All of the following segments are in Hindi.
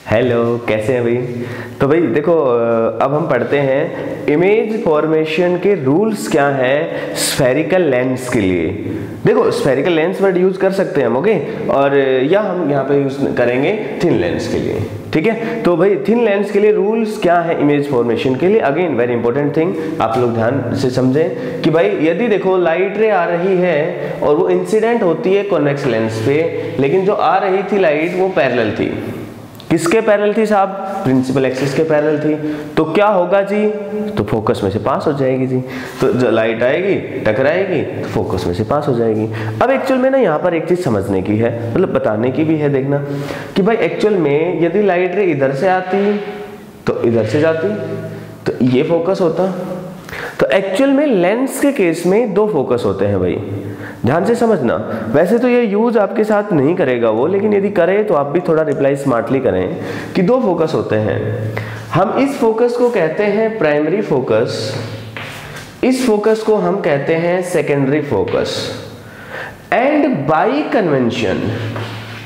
हेलो, कैसे हैं भाई। तो भाई देखो, अब हम पढ़ते हैं इमेज फॉर्मेशन के रूल्स क्या हैं स्फेरिकल लेंस के लिए। देखो, स्फेरिकल लेंस वर्ड यूज कर सकते हैं हम, ओके, और या हम यहाँ पे यूज करेंगे थिन लेंस के लिए, ठीक है। तो भाई थिन लेंस के लिए रूल्स क्या है इमेज फॉर्मेशन के लिए। अगेन वेरी इंपॉर्टेंट थिंग, आप लोग ध्यान से समझें कि भाई यदि देखो लाइट रे आ रही है और वो इंसिडेंट होती है कॉन्वेक्स लेंस पे, लेकिन जो आ रही थी लाइट वो पैरेलल थी। किसके पैरेलल थी साहब? प्रिंसिपल एक्सिस के पैरेलल थी। तो क्या होगा जी? तो फोकस में से पास हो जाएगी जी। तो जो लाइट आएगी टकराएगी तो फोकस में से पास हो जाएगी। अब एक्चुअल में ना यहाँ पर एक चीज समझने की है, मतलब बताने की भी है, देखना कि भाई एक्चुअल में यदि लाइट रे इधर से आती तो इधर से जाती तो ये फोकस होता। तो एक्चुअल में लेंस के केस में दो फोकस होते हैं भाई, ध्यान से समझना। वैसे तो ये यूज आपके साथ नहीं करेगा वो, लेकिन यदि करे तो आप भी थोड़ा रिप्लाई स्मार्टली करें कि दो फोकस होते हैं। हम इस फोकस को कहते हैं प्राइमरी फोकस, इस फोकस को हम कहते हैं secondary focus. And bye convention,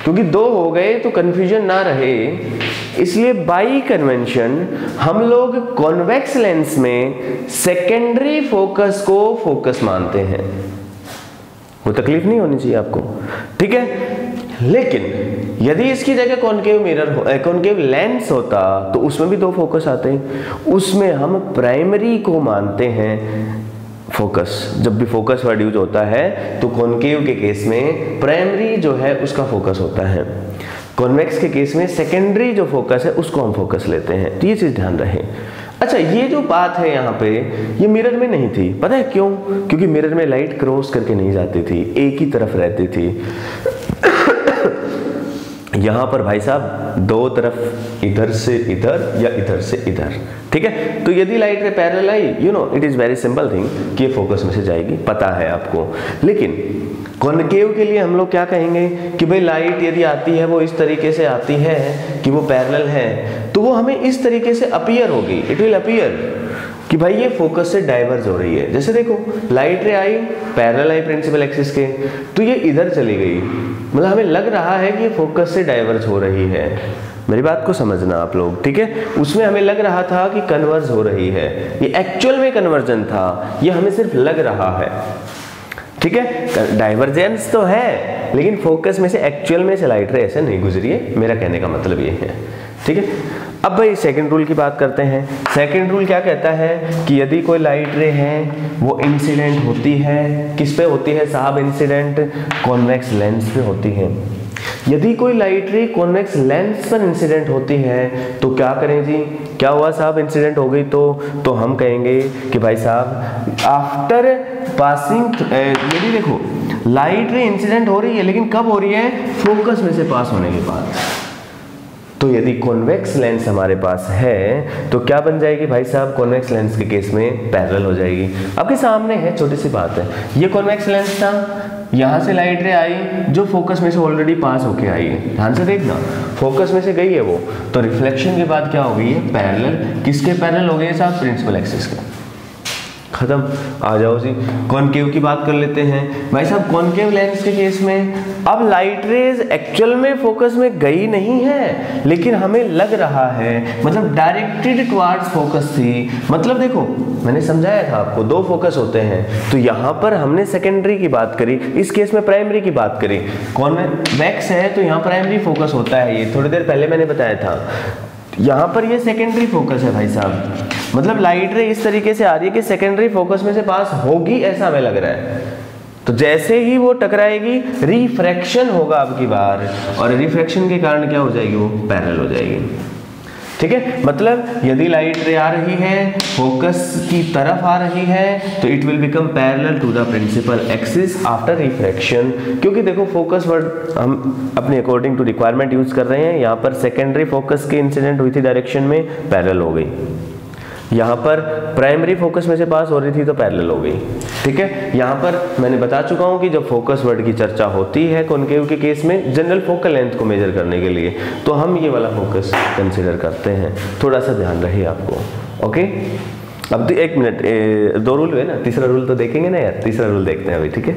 क्योंकि दो हो गए तो कंफ्यूजन ना रहे, इसलिए बाय कन्वेंशन हम लोग कॉन्वेक्स लेंस में सेकेंडरी फोकस को फोकस मानते हैं। वो तकलीफ नहीं होनी चाहिए आपको, ठीक है। लेकिन यदि इसकी जगह कॉनकेव मिरर कॉनकेव लेंस होता तो उसमें भी दो फोकस आते हैं, उसमें हम प्राइमरी को मानते हैं फोकस। जब भी फोकस वर्ड यूज होता है तो कॉनकेव के केस में प्राइमरी जो है उसका फोकस होता है, कॉन्वेक्स के केस में सेकेंडरी जो फोकस है उसको हम फोकस लेते हैं। तो ये चीज ध्यान रहे। अच्छा, ये जो बात है यहाँ पे, ये मिरर में नहीं थी, पता है क्यों? क्योंकि मिरर में लाइट क्रॉस करके नहीं जाती थी, एक ही तरफ रहती थी। यहाँ पर भाई साहब दो तरफ, इधर से इधर या इधर से इधर, ठीक है। तो यदि light ray parallel I, you know it is very simple thing कि ये फोकस में से जाएगी, पता है आपको। लेकिन कॉनकेव के लिए हम लोग क्या कहेंगे कि भाई लाइट यदि आती है वो इस तरीके से आती है कि वो पैरेलल है, तो वो हमें इस तरीके से अपीयर होगी, इट विल अपीयर कि भाई ये फोकस से डाइवर्ज हो रही है। जैसे देखो लाइट रे आई, पैरेलल आई प्रिंसिपल एक्सिस के, तो ये इधर चली गई, मतलब हमें लग रहा है कि ये फोकस से डाइवर्ज हो रही है। मेरी बात को समझना आप लोग, ठीक है। उसमें हमें लग रहा था कि कन्वर्ज हो रही है, ये एक्चुअल में कन्वर्जन था, ये हमें सिर्फ लग रहा है, ठीक है। डाइवर्जेंस तो है लेकिन फोकस में से एक्चुअल में से लाइट रे ऐसे नहीं गुजरी है, मेरा कहने का मतलब ये है, ठीक है। अब भाई सेकंड रूल की बात करते हैं। सेकंड रूल क्या कहता है कि यदि कोई लाइट रे है वो इंसिडेंट होती है, किस पे होती है साहब इंसिडेंट? कॉन्वेक्स लेंस पे होती है। यदि कोई लाइट रे कॉन्वेक्स लेंस पर इंसिडेंट होती है तो क्या करें जी? क्या हुआ साहब, इंसिडेंट हो गई तो हम कहेंगे कि भाई साहब आफ्टर पासिंग, यदि देखो लाइट रे इंसिडेंट हो रही है लेकिन कब हो रही है? फोकस में से पास होने के बाद। तो यदि कॉन्वेक्स लेंस हमारे पास है तो क्या बन जाएगी भाई साहब? कॉन्वेक्स लेंस के केस में पैरेलल हो जाएगी। आपके सामने है, छोटी सी बात है, ये कॉन्वेक्स लेंस था, यहां से लाइट रे आई जो फोकस में से ऑलरेडी पास होके आई है, ध्यान से देखना, फोकस में से गई है वो, तो रिफ्लेक्शन के बाद क्या हो गई है? पैरेलल। किसके पैरेलल हो गए साहब? प्रिंसिपल एक्सिस के। खत्म। आ जाओ जी कॉनकेव की बात कर लेते हैं। भाई साहब कॉनकेव लेंस के केस में अब लाइट रेज एक्चुअल में फोकस में गई नहीं है लेकिन हमें लग रहा है, मतलब डायरेक्टेड टुवर्ड्स फोकस थी। मतलब देखो मैंने समझाया था आपको, दो फोकस होते हैं, तो यहाँ पर हमने सेकेंडरी की बात करी, इस केस में प्राइमरी की बात करी। कॉन्वेक्स है तो यहाँ प्राइमरी फोकस होता है, ये थोड़ी देर पहले मैंने बताया था। यहाँ पर ये सेकेंडरी फोकस है भाई साहब, मतलब लाइट रे इस तरीके से आ रही है कि सेकेंडरी फोकस में से पास होगी ऐसा हमें लग रहा है। तो जैसे ही वो टकराएगी रिफ्रैक्शन होगा अब की बार, और रिफ्रैक्शन के कारण क्या हो जाएगी? वो पैरेलल हो जाएगी, ठीक है। मतलब यदि लाइट रे आ रही है फोकस की तरफ आ रही है तो it will become parallel to the principal axis after refraction. क्योंकि देखो फोकस वर्ड हम अपने अकॉर्डिंग टू रिक्वायरमेंट यूज कर रहे हैं। यहाँ पर सेकेंडरी फोकस की इंसिडेंट हुई थी डायरेक्शन में, पैरेलल हो गई। यहाँ पर प्राइमरी फोकस में से पास हो रही थी तो पैरेलल हो गई, ठीक है। यहाँ पर मैंने बता चुका हूँ कि जब फोकस वर्ड की चर्चा होती है कॉनकेव के केस में जनरल फोकल लेंथ को मेजर करने के लिए, तो हम ये वाला फोकस कंसीडर करते हैं। थोड़ा सा ध्यान रहे आपको, ओके। अब तो एक मिनट, दो रूल हुए ना, तीसरा रूल तो देखेंगे ना यार, तीसरा रूल देखते हैं अभी, ठीक है।